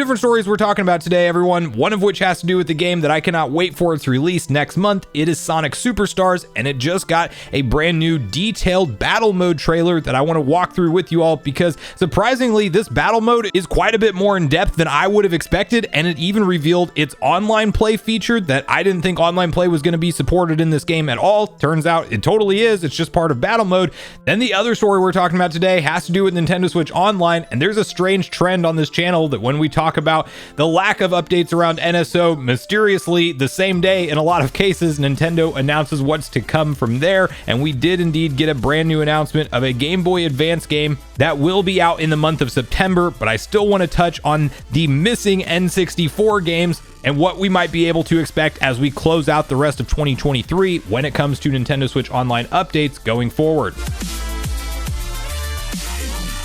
different stories we're talking about today, everyone. One of which has to do with the game that I cannot wait for its release next month. It is Sonic Superstars, and it just got a brand new detailed battle mode trailer that I want to walk through with you all, because surprisingly, this battle mode is quite a bit more in depth than I would have expected, and it even revealed its online play feature that I didn't think online play was going to be supported in this game at all. Turns out it totally is. It's just part of battle mode. Then the other story we're talking about today has to do with Nintendo Switch Online, and there's a strange trend on this channel that when we talk about the lack of updates around NSO, mysteriously the same day in a lot of cases Nintendo announces what's to come from there, and we did indeed get a brand new announcement of a Game Boy Advance game that will be out in the month of September. But I still want to touch on the missing N64 games and what we might be able to expect as we close out the rest of 2023 when it comes to Nintendo Switch Online updates going forward.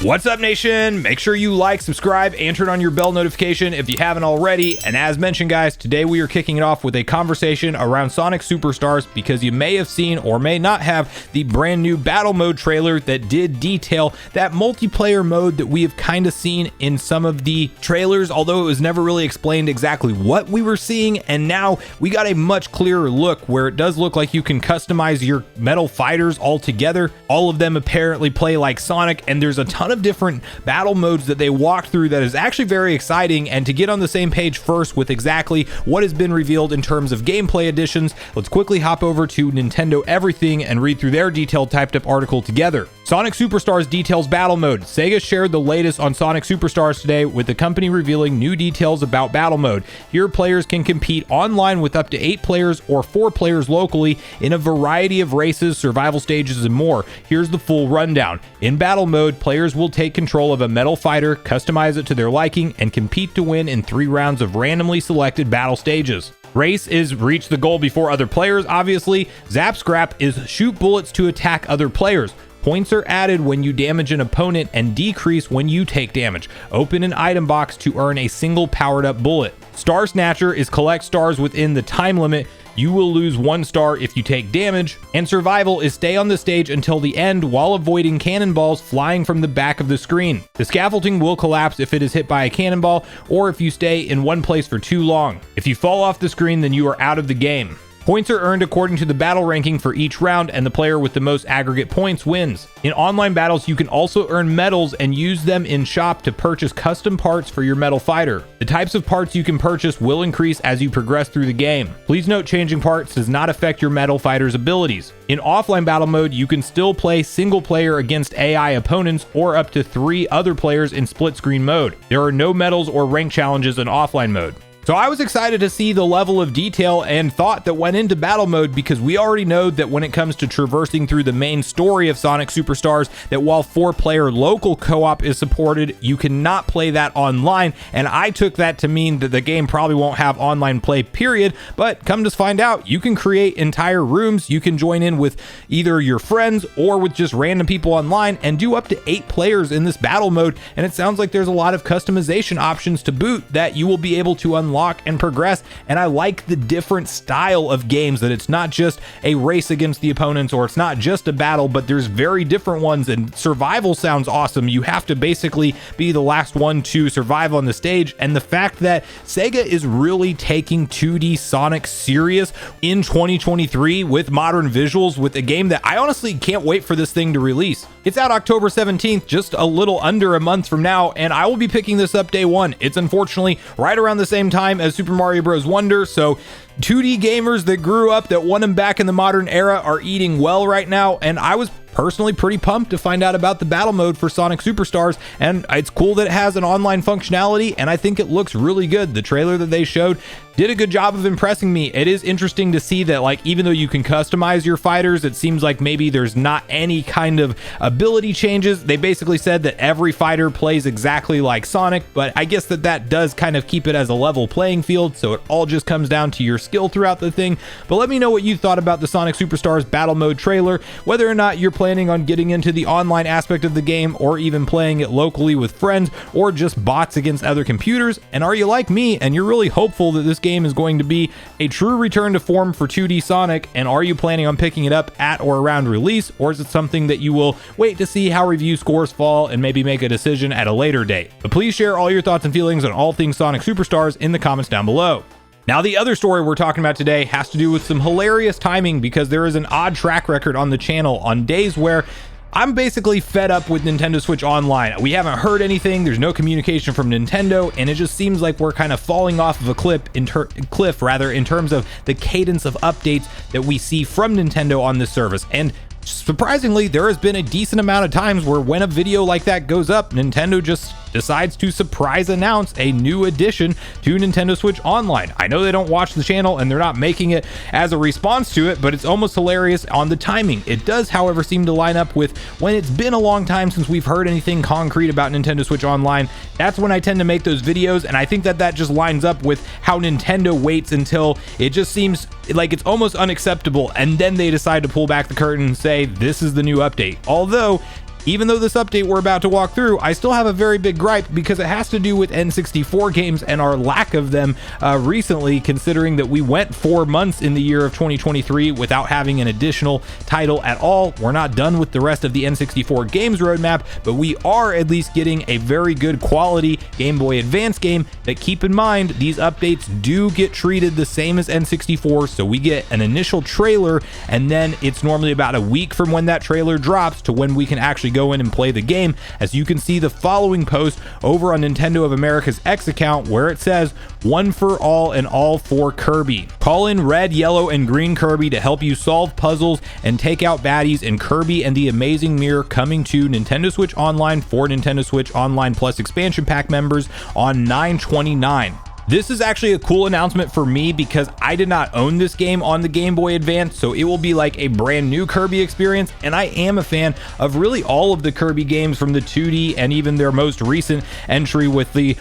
What's up, nation? Make sure you like, subscribe, and turn on your bell notification if you haven't already. And as mentioned, guys, today we are kicking it off with a conversation around Sonic Superstars, because you may have seen or may not have the brand new battle mode trailer that did detail that multiplayer mode that we have kind of seen in some of the trailers, although it was never really explained exactly what we were seeing. And now we got a much clearer look where it does look like you can customize your metal fighters all together. All of them apparently play like Sonic, and there's a ton of different battle modes that they walked through that is actually very exciting. And to get on the same page first with exactly what has been revealed in terms of gameplay additions, let's quickly hop over to Nintendo Everything and read through their detailed typed up article together. Sonic Superstars details battle mode. Sega shared the latest on Sonic Superstars today, with the company revealing new details about battle mode. Here, players can compete online with up to 8 players or 4 players locally in a variety of races, survival stages, and more. Here's the full rundown. In battle mode, players will take control of a metal fighter, customize it to their liking, and compete to win in 3 rounds of randomly selected battle stages. Race is reach the goal before other players, obviously. Zap Scrap is shoot bullets to attack other players. Points are added when you damage an opponent and decrease when you take damage. Open an item box to earn a single powered up bullet. Star Snatcher is collect stars within the time limit. You will lose 1 star if you take damage. And Survival is stay on the stage until the end while avoiding cannonballs flying from the back of the screen. The scaffolding will collapse if it is hit by a cannonball, or if you stay in one place for too long. If you fall off the screen, then you are out of the game. Points are earned according to the battle ranking for each round, and the player with the most aggregate points wins. In online battles, you can also earn medals and use them in shop to purchase custom parts for your metal fighter. The types of parts you can purchase will increase as you progress through the game. Please note, changing parts does not affect your metal fighter's abilities. In offline battle mode, you can still play single player against AI opponents or up to 3 other players in split screen mode. There are no medals or rank challenges in offline mode. So I was excited to see the level of detail and thought that went into battle mode, because we already know that when it comes to traversing through the main story of Sonic Superstars, that while 4-player local co-op is supported, you cannot play that online. And I took that to mean that the game probably won't have online play, period. But come to find out, you can create entire rooms. You can join in with either your friends or with just random people online and do up to 8 players in this battle mode. And it sounds like there's a lot of customization options to boot that you will be able to unlock and progress. And I like the different style of games, that it's not just a race against the opponents, or it's not just a battle, but there's very different ones. And survival sounds awesome. You have to basically be the last one to survive on the stage. And the fact that Sega is really taking 2D Sonic serious in 2023 with modern visuals, with a game that I honestly can't wait for this thing to release. It's out October 17th, just a little under a month from now, and I will be picking this up day one. It's unfortunately right around the same time as Super Mario Bros. Wonder, so 2D gamers that grew up, that want them back in the modern era, are eating well right now. And I was personally pretty pumped to find out about the battle mode for Sonic Superstars, and it's cool that it has an online functionality, and I think it looks really good. The trailer that they showed did a good job of impressing me. It is interesting to see that, like, even though you can customize your fighters, it seems like maybe there's not any kind of ability changes. They basically said that every fighter plays exactly like Sonic, but I guess that does kind of keep it as a level playing field, so it all just comes down to your skill throughout the thing. But let me know what you thought about the Sonic Superstars battle mode trailer, whether or not you're planning on getting into the online aspect of the game, or even playing it locally with friends, or just bots against other computers? And are you like me and you're really hopeful that this game is going to be a true return to form for 2D Sonic? And are you planning on picking it up at or around release, or is it something that you will wait to see how review scores fall and maybe make a decision at a later date? But please share all your thoughts and feelings on all things Sonic Superstars in the comments down below. Now, the other story we're talking about today has to do with some hilarious timing, because there is an odd track record on the channel on days where I'm basically fed up with Nintendo Switch Online. We haven't heard anything, there's no communication from Nintendo, and it just seems like we're kind of falling off of a cliff in terms of the cadence of updates that we see from Nintendo on this service. And surprisingly, there has been a decent amount of times where when a video like that goes up, Nintendo just decides to surprise announce a new addition to Nintendo Switch Online. I know they don't watch the channel and they're not making it as a response to it, but it's almost hilarious on the timing. It does, however, seem to line up with when it's been a long time since we've heard anything concrete about Nintendo Switch Online. That's when I tend to make those videos, and I think that just lines up with how Nintendo waits until it just seems like it's almost unacceptable, and then they decide to pull back the curtain and say, this is the new update. Although, even though this update we're about to walk through, I still have a very big gripe, because it has to do with N64 games and our lack of them recently, considering that we went 4 months in the year of 2023 without having an additional title at all. We're not done with the rest of the N64 games roadmap, but we are at least getting a very good quality Game Boy Advance game that, keep in mind, these updates do get treated the same as N64, so we get an initial trailer, and then it's normally about a week from when that trailer drops to when we can actually go in and play the game, as you can see the following post over on Nintendo of America's X account, where it says, "One for all and all for Kirby. Call in red, yellow, and green Kirby to help you solve puzzles and take out baddies in Kirby and the Amazing Mirror, coming to Nintendo Switch Online for Nintendo Switch Online Plus expansion pack members on 9/29. This is actually a cool announcement for me, because I did not own this game on the Game Boy Advance, so it will be like a brand new Kirby experience, and I am a fan of really all of the Kirby games from the 2D and even their most recent entry with the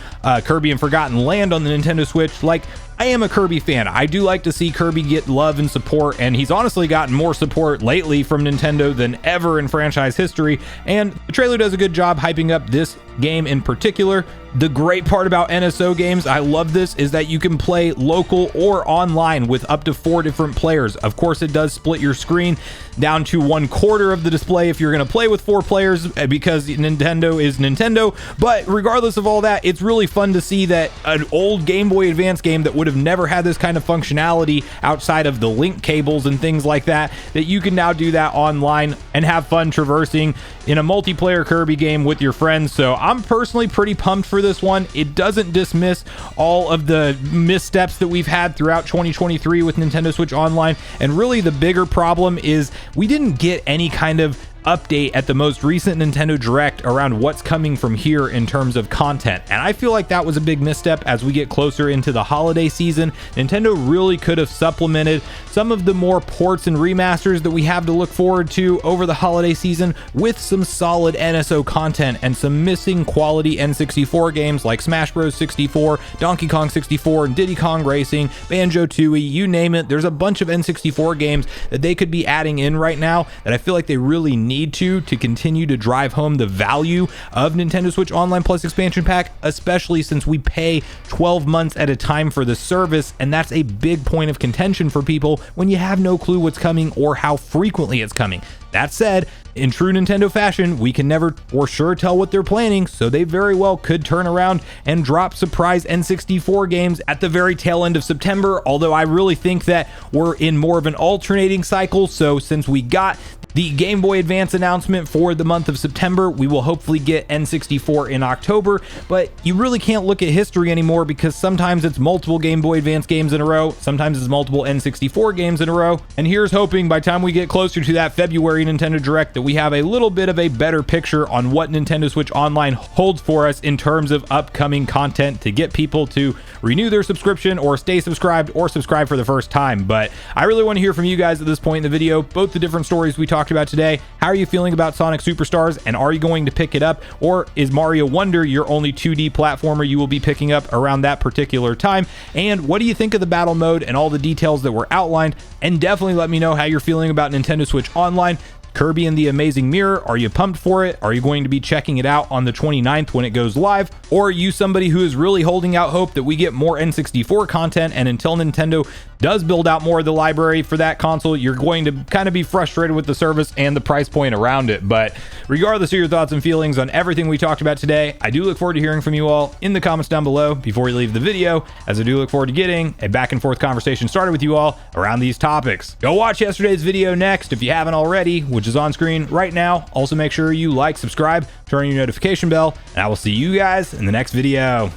Kirby and Forgotten Land on the Nintendo Switch. Like, I am a Kirby fan. I do like to see Kirby get love and support, and he's honestly gotten more support lately from Nintendo than ever in franchise history, and the trailer does a good job hyping up this game in particular. The great part about NSO games, I love this, is that you can play local or online with up to 4 different players. Of course, it does split your screen down to 1/4 of the display if you're going to play with 4 players, because Nintendo is Nintendo. But regardless of all that, it's really fun to see that an old Game Boy Advance game that would have never had this kind of functionality outside of the link cables and things like that, that you can now do that online and have fun traversing in a multiplayer Kirby game with your friends. So I'm personally pretty pumped for this one. It doesn't dismiss all of the missteps that we've had throughout 2023 with Nintendo Switch Online, and really the bigger problem is we didn't get any kind of update at the most recent Nintendo Direct around what's coming from here in terms of content, and I feel like that was a big misstep. As we get closer into the holiday season, Nintendo really could have supplemented some of the more ports and remasters that we have to look forward to over the holiday season with some solid NSO content and some missing quality N64 games like Smash Bros 64, Donkey Kong 64, and Diddy Kong Racing, Banjo-Tooie, you name it. There's a bunch of N64 games that they could be adding in right now that I feel like they really need to continue to drive home the value of Nintendo Switch Online Plus expansion pack, especially since we pay 12 months at a time for the service, and that's a big point of contention for people when you have no clue what's coming or how frequently it's coming. That said, in true Nintendo fashion, we can never for sure tell what they're planning, so they very well could turn around and drop surprise N64 games at the very tail end of September, although I really think that we're in more of an alternating cycle. So since we got the Game Boy Advance announcement for the month of September, we will hopefully get N64 in October, but you really can't look at history anymore, because sometimes it's multiple Game Boy Advance games in a row, sometimes it's multiple N64 games in a row, and here's hoping by the time we get closer to that February Nintendo Direct that we have a little bit of a better picture on what Nintendo Switch Online holds for us in terms of upcoming content to get people to renew their subscription or stay subscribed or subscribe for the first time. But I really want to hear from you guys at this point in the video, both the different stories we talked about today. How are you feeling about Sonic Superstars, and are you going to pick it up, or is Mario Wonder your only 2D platformer you will be picking up around that particular time? And what do you think of the battle mode and all the details that were outlined? And definitely let me know how you're feeling about Nintendo Switch Online. Kirby and the Amazing Mirror, are you pumped for it? Are you going to be checking it out on the 29th when it goes live? Or are you somebody who is really holding out hope that we get more N64 content, and until Nintendo does build out more of the library for that console, you're going to kind of be frustrated with the service and the price point around it? But regardless of your thoughts and feelings on everything we talked about today, I do look forward to hearing from you all in the comments down below before you leave the video, as I do look forward to getting a back and forth conversation started with you all around these topics. Go watch yesterday's video next if you haven't already, which is on screen right now. Also make sure you like, subscribe, turn on your notification bell, and I will see you guys in the next video.